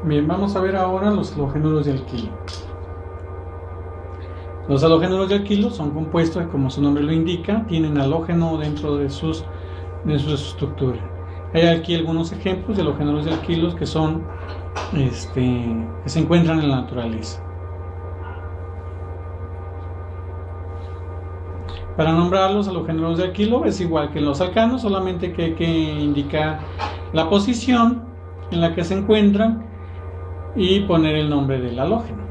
Bien, vamos a ver ahora los halogénuros de alquilo. Los halogénuros de alquilo son compuestos que, como su nombre lo indica, tienen halógeno dentro de su estructura. Hay aquí algunos ejemplos de halogénuros de alquilos que son que se encuentran en la naturaleza. Para nombrar los halogénuros de alquilo es igual que en los alcanos, solamente que hay que indicar la posición en la que se encuentran y poner el nombre del halógeno,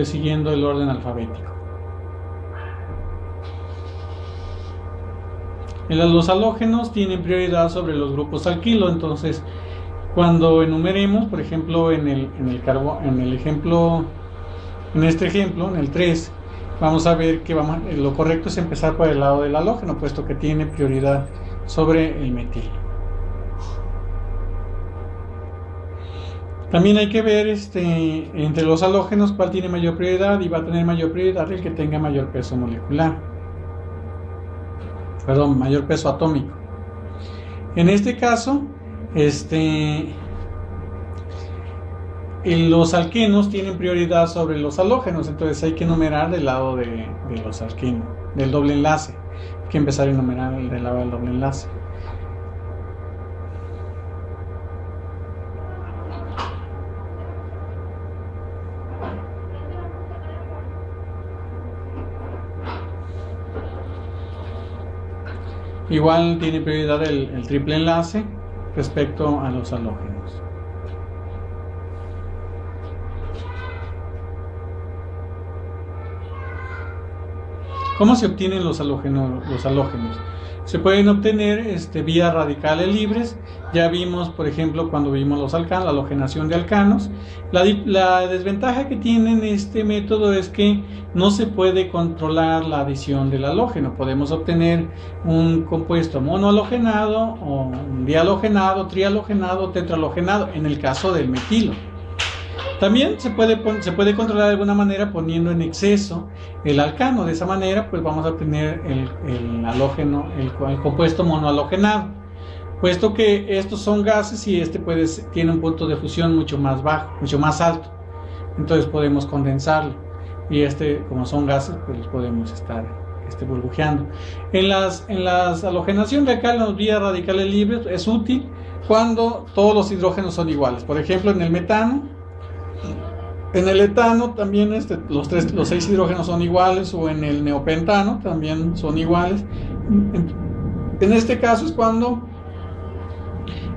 siguiendo el orden alfabético. Los halógenos tienen prioridad sobre los grupos alquilo, entonces cuando enumeremos, por ejemplo, en este ejemplo, en el 3, vamos a ver que lo correcto es empezar por el lado del halógeno, puesto que tiene prioridad sobre el metilo. También hay que ver entre los halógenos cuál tiene mayor prioridad, y va a tener mayor prioridad el que tenga mayor peso molecular. Mayor peso atómico. En este caso, los alquenos tienen prioridad sobre los halógenos, entonces hay que enumerar del lado de los alquenos, del doble enlace. Hay que empezar a enumerar del lado del doble enlace. Igual tiene prioridad el triple enlace respecto a los halógenos. ¿Cómo se obtienen los halógenos? Se pueden obtener vía radicales libres. Ya vimos, por ejemplo, cuando vimos los alcanos, la halogenación de alcanos. La desventaja que tienen este método es que no se puede controlar la adición del halógeno. Podemos obtener un compuesto monohalogenado, o un dihalogenado, trihalogenado, tetrahalogenado, en el caso del metilo. También se puede controlar de alguna manera poniendo en exceso el alcano. De esa manera pues vamos a obtener el halógeno, el compuesto monohalogenado, puesto que estos son gases y tiene un punto de fusión mucho más bajo, mucho más alto. Entonces podemos condensarlo, y como son gases pues los podemos estar burbujeando. En las halogenación de alcanos vía radicales libres es útil cuando todos los hidrógenos son iguales. Por ejemplo, en el metano. En el etano también los 6 hidrógenos son iguales, o en el neopentano también son iguales. En este caso es cuando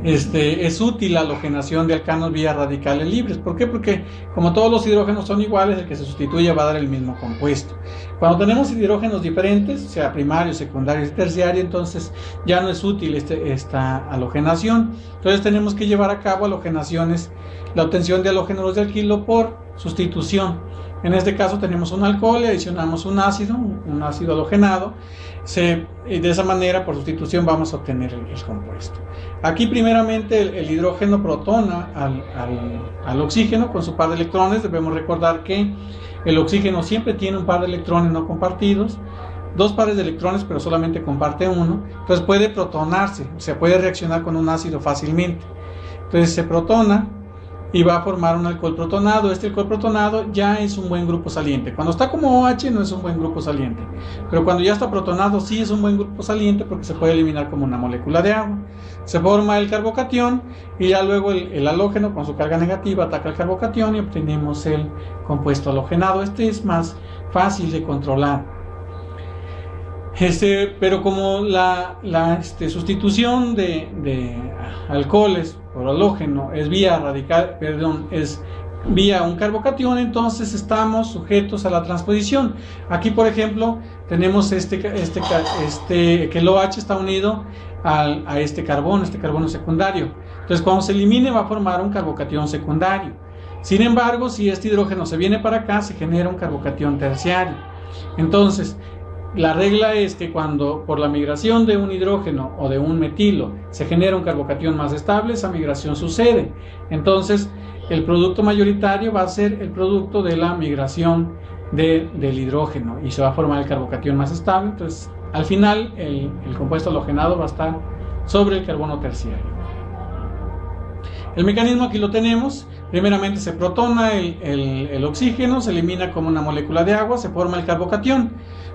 es útil la halogenación de alcanos vía radicales libres. ¿Por qué? Porque como todos los hidrógenos son iguales, el que se sustituye va a dar el mismo compuesto. Cuando tenemos hidrógenos diferentes, sea primario, secundario y terciario, entonces ya no es útil esta halogenación. Entonces tenemos que llevar a cabo halogenaciones, la obtención de halogénuros de alquilo por sustitución. En este caso tenemos un alcohol, le adicionamos un ácido halogenado. De esa manera, por sustitución, vamos a obtener el compuesto. Aquí primeramente el hidrógeno protona al oxígeno con su par de electrones. Debemos recordar que el oxígeno siempre tiene un par de electrones no compartidos, 2 pares de electrones, pero solamente comparte uno. Entonces puede protonarse, se puede reaccionar con un ácido fácilmente. Entonces se protona y va a formar un alcohol protonado. Alcohol protonado ya es un buen grupo saliente. Cuando está como OH no es un buen grupo saliente, pero cuando ya está protonado sí es un buen grupo saliente, porque se puede eliminar como una molécula de agua. Se forma el carbocatión, y ya luego el halógeno con su carga negativa ataca el carbocatión y obtenemos el compuesto halogenado. Es más fácil de controlar. Pero como la sustitución de alcoholes por halógeno es vía un carbocatión, entonces estamos sujetos a la transposición. Aquí, por ejemplo, tenemos que el OH está unido a este carbono secundario. Entonces, cuando se elimine va a formar un carbocatión secundario. Sin embargo, si este hidrógeno se viene para acá, se genera un carbocatión terciario. Entonces, la regla es que cuando por la migración de un hidrógeno o de un metilo se genera un carbocatión más estable, esa migración sucede. Entonces el producto mayoritario va a ser el producto de la migración del hidrógeno, y se va a formar el carbocatión más estable. Entonces al final el compuesto halogenado va a estar sobre el carbono terciario. El mecanismo aquí lo tenemos. Primeramente se protona el oxígeno, se elimina como una molécula de agua, se forma el carbocatión.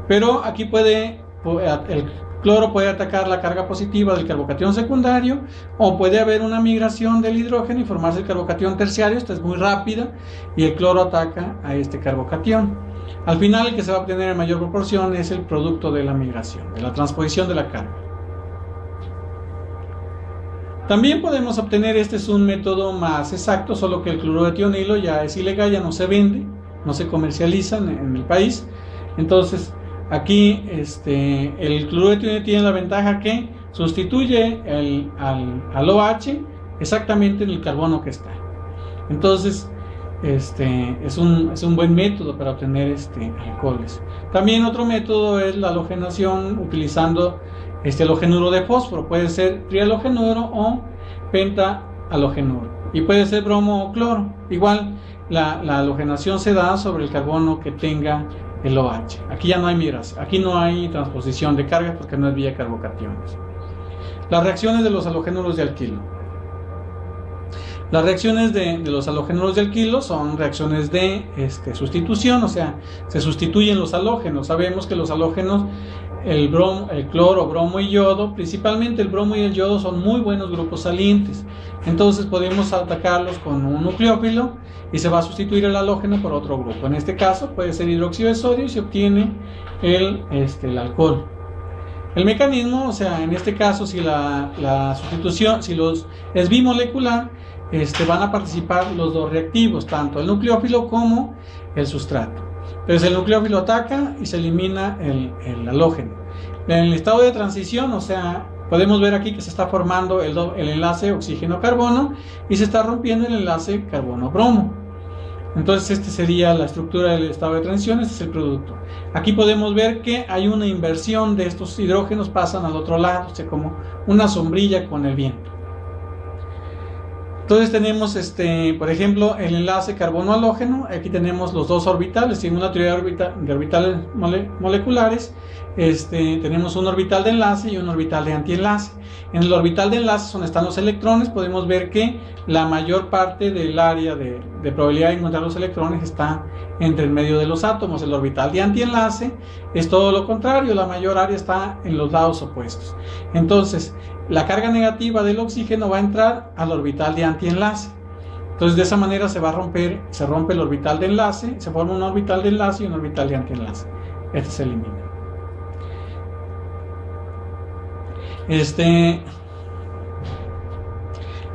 Pero aquí el cloro puede atacar la carga positiva del carbocatión secundario, o puede haber una migración del hidrógeno y formarse el carbocatión terciario. Esta es muy rápida y el cloro ataca a este carbocatión. Al final, el que se va a obtener en mayor proporción es el producto de la migración, de la transposición de la carga. También podemos obtener, este es un método más exacto, solo que el cloruro de tionilo ya es ilegal, ya no se vende, no se comercializa en el país. Entonces, aquí el cloruro de tionilo tiene la ventaja que sustituye al OH exactamente en el carbono que está. Entonces, es un buen método para obtener alcoholes. También otro método es la halogenación utilizando halogenuro de fósforo. Puede ser trialogenuro o pentahalogenuro, y puede ser bromo o cloro. Igual la halogenación se da sobre el carbono que tenga el OH. Aquí ya no hay migración, aquí no hay transposición de cargas porque no es vía carbocationes. Las reacciones de los halogenuros de alquilo. Las reacciones de los halógenos de alquilo son reacciones de sustitución, o sea, se sustituyen los halógenos. Sabemos que los halógenos, el cloro, bromo y yodo, principalmente el bromo y el yodo, son muy buenos grupos salientes. Entonces podemos atacarlos con un nucleófilo y se va a sustituir el halógeno por otro grupo. En este caso puede ser hidróxido de sodio y se obtiene el alcohol. El mecanismo, o sea, en este caso, si la sustitución, si es bimolecular, van a participar los dos reactivos, tanto el nucleófilo como el sustrato. Entonces el nucleófilo ataca y se elimina el halógeno. En el estado de transición, o sea, podemos ver aquí que se está formando el enlace oxígeno-carbono y se está rompiendo el enlace carbono-bromo. Entonces sería la estructura del estado de transición, este es el producto. Aquí podemos ver que hay una inversión de estos hidrógenos, pasan al otro lado, o sea, como una sombrilla con el viento. Entonces tenemos, por ejemplo, el enlace carbono-halógeno. Aquí tenemos los dos orbitales, tiene una teoría de orbitales moleculares. Tenemos un orbital de enlace y un orbital de antienlace. En el orbital de enlace, donde están los electrones, podemos ver que la mayor parte del área de probabilidad de encontrar los electrones está entre el medio de los átomos. El orbital de antienlace es todo lo contrario, la mayor área está en los lados opuestos. Entonces, la carga negativa del oxígeno va a entrar al orbital de antienlace. Entonces, de esa manera se rompe el orbital de enlace, se forma un orbital de enlace y un orbital de antienlace. Se elimina.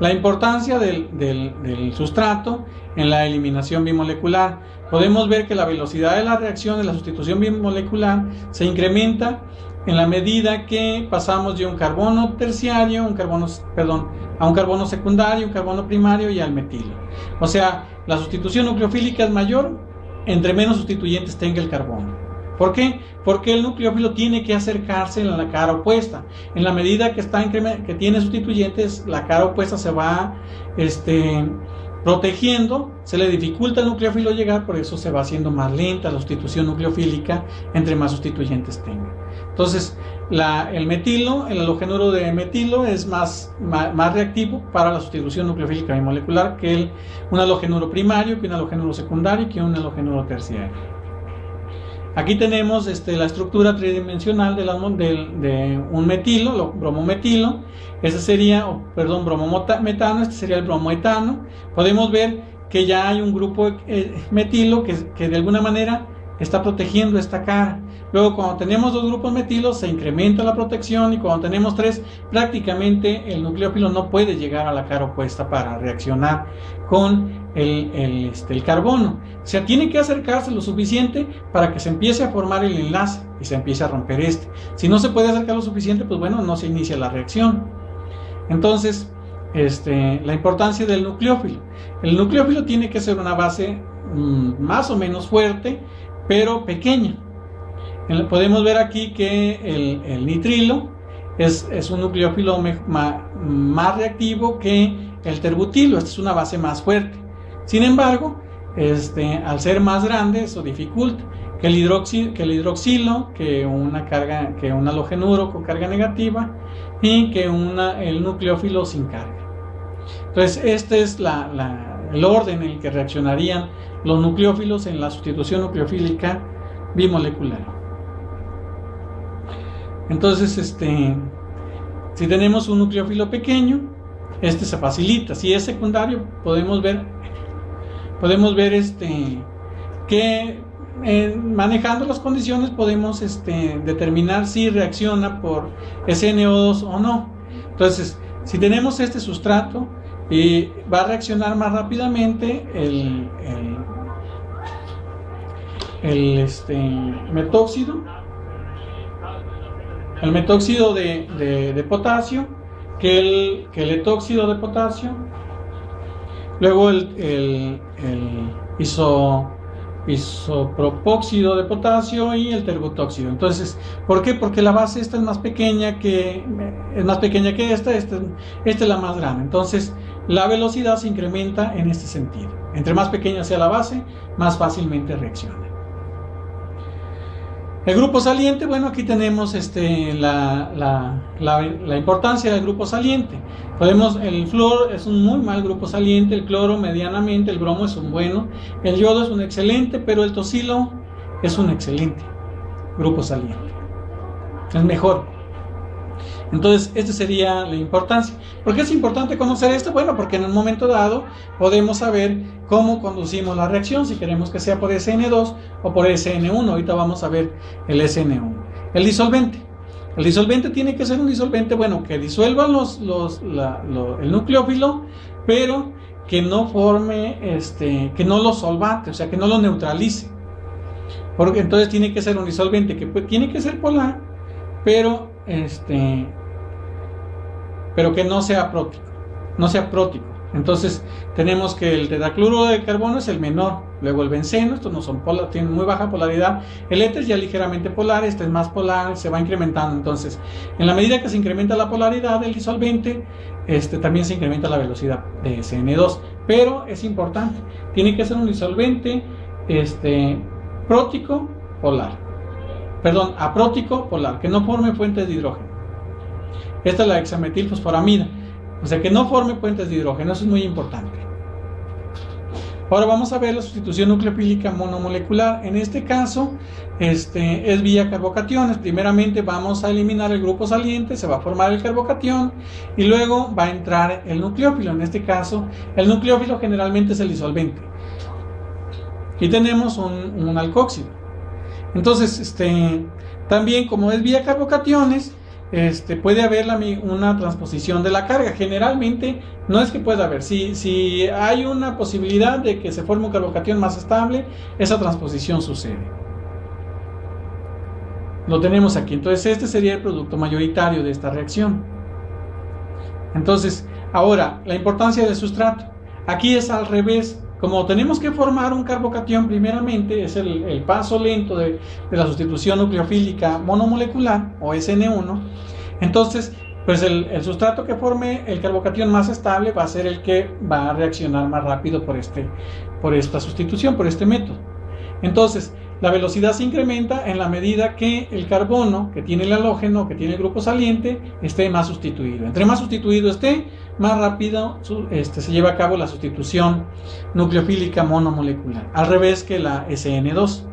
La importancia del sustrato en la eliminación bimolecular. Podemos ver que la velocidad de la reacción de la sustitución bimolecular se incrementa en la medida que pasamos de un carbono terciario a un carbono secundario, un carbono primario y al metilo. O sea, la sustitución nucleofílica es mayor entre menos sustituyentes tenga el carbono. ¿Por qué? Porque el nucleófilo tiene que acercarse a la cara opuesta. En la medida que tiene sustituyentes, la cara opuesta se va protegiendo, se le dificulta al nucleófilo llegar, por eso se va haciendo más lenta la sustitución nucleofílica entre más sustituyentes tenga. Entonces, el metilo, el halogenuro de metilo es más reactivo para la sustitución nucleofílica bimolecular que un halogenuro primario, que un halogenuro secundario, que un halogenuro terciario. Aquí tenemos la estructura tridimensional de un metilo, bromometilo. Este sería, bromometano, este sería el bromoetano. Podemos ver que ya hay un grupo metilo que de alguna manera está protegiendo esta cara. Luego, cuando tenemos dos grupos metilos, se incrementa la protección, y cuando tenemos tres, prácticamente el nucleófilo no puede llegar a la cara opuesta para reaccionar con el carbono. O sea, tiene que acercarse lo suficiente para que se empiece a formar el enlace y se empiece a romper Si no se puede acercar lo suficiente, pues bueno, no se inicia la reacción. Entonces, la importancia del nucleófilo. El nucleófilo tiene que ser una base más o menos fuerte, pero pequeña. Podemos ver aquí que el nitrilo es un nucleófilo más reactivo que el terbutilo. Esta es una base más fuerte. Sin embargo, al ser más grande, eso dificulta que el hidroxilo, que un halogenuro con carga negativa y que el nucleófilo sin carga. Entonces, este es el orden en el que reaccionarían los nucleófilos en la sustitución nucleofílica bimolecular. Entonces, si tenemos un nucleófilo pequeño, este se facilita. Si es secundario, podemos ver que manejando las condiciones podemos determinar si reacciona por SNO2 o no. Entonces, si tenemos este sustrato, va a reaccionar más rápidamente el metóxido de potasio que el etóxido de potasio, luego el isopropóxido de potasio y el terbutóxido. Entonces, ¿por qué? Porque la base esta es más pequeña que esta es la más grande. Entonces, la velocidad se incrementa en este sentido. Entre más pequeña sea la base, más fácilmente reacciona. El grupo saliente, bueno, aquí tenemos la importancia del grupo saliente. El flúor es un muy mal grupo saliente, el cloro medianamente, el bromo es un bueno, el yodo es un excelente, pero el tosilo es un excelente grupo saliente. Es mejor. Entonces, esta sería la importancia. ¿Por qué es importante conocer esto? Bueno, porque en un momento dado podemos saber cómo conducimos la reacción, si queremos que sea por SN2 o por SN1. Ahorita vamos a ver el SN1. El disolvente. El disolvente tiene que ser un disolvente, bueno, que disuelva el nucleófilo, pero que no forme, que no lo solvate, o sea, que no lo neutralice. Porque entonces tiene que ser un disolvente que tiene que ser polar, pero que no sea prótico. Entonces tenemos que el tetacloruro de carbono es el menor, luego el benceno, estos no son tienen muy baja polaridad, el éter ya ligeramente polar, este es más polar, se va incrementando. Entonces, en la medida que se incrementa la polaridad del disolvente, también se incrementa la velocidad de SN2, pero es importante, tiene que ser un disolvente aprótico polar, que no forme fuentes de hidrógeno. Esta es la hexametilfosforamida, o sea, que no forme puentes de hidrógeno, eso es muy importante. Ahora vamos a ver la sustitución nucleofílica monomolecular. En este caso, es vía carbocationes. Primeramente vamos a eliminar el grupo saliente, se va a formar el carbocatión y luego va a entrar el nucleófilo. En este caso, el nucleófilo generalmente es el disolvente. Y tenemos un alcóxido. Entonces, también como es vía carbocationes, puede haber una transposición de la carga. Generalmente no es que pueda haber, si hay una posibilidad de que se forme un carbocatión más estable, esa transposición sucede. Lo tenemos aquí. Entonces este sería el producto mayoritario de esta reacción. Entonces, ahora, la importancia del sustrato. Aquí es al revés. Como tenemos que formar un carbocatión primeramente, es el paso lento de la sustitución nucleofílica monomolecular o SN1, entonces pues el sustrato que forme el carbocatión más estable va a ser el que va a reaccionar más rápido por esta sustitución, por este método. Entonces la velocidad se incrementa en la medida que el carbono que tiene el halógeno, que tiene el grupo saliente, esté más sustituido. Entre más sustituido esté, más rápido se lleva a cabo la sustitución nucleofílica monomolecular, al revés que la SN2.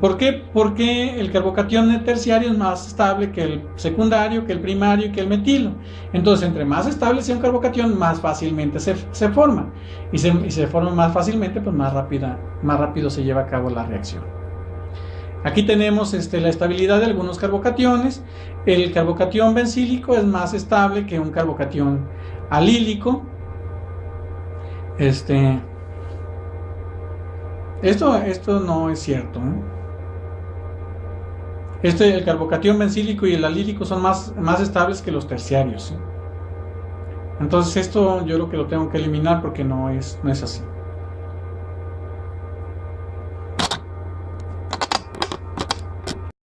¿Por qué? Porque el carbocatión terciario es más estable que el secundario, que el primario y que el metilo. Entonces, entre más estable sea un carbocatión, más fácilmente se forma. Y se forma más fácilmente, pues más rápido se lleva a cabo la reacción. Aquí tenemos la estabilidad de algunos carbocationes. El carbocatión bencílico es más estable que un carbocatión alílico. Esto no es cierto, el carbocatión bencílico y el alílico son más estables que los terciarios. Entonces esto yo creo que lo tengo que eliminar porque no es así.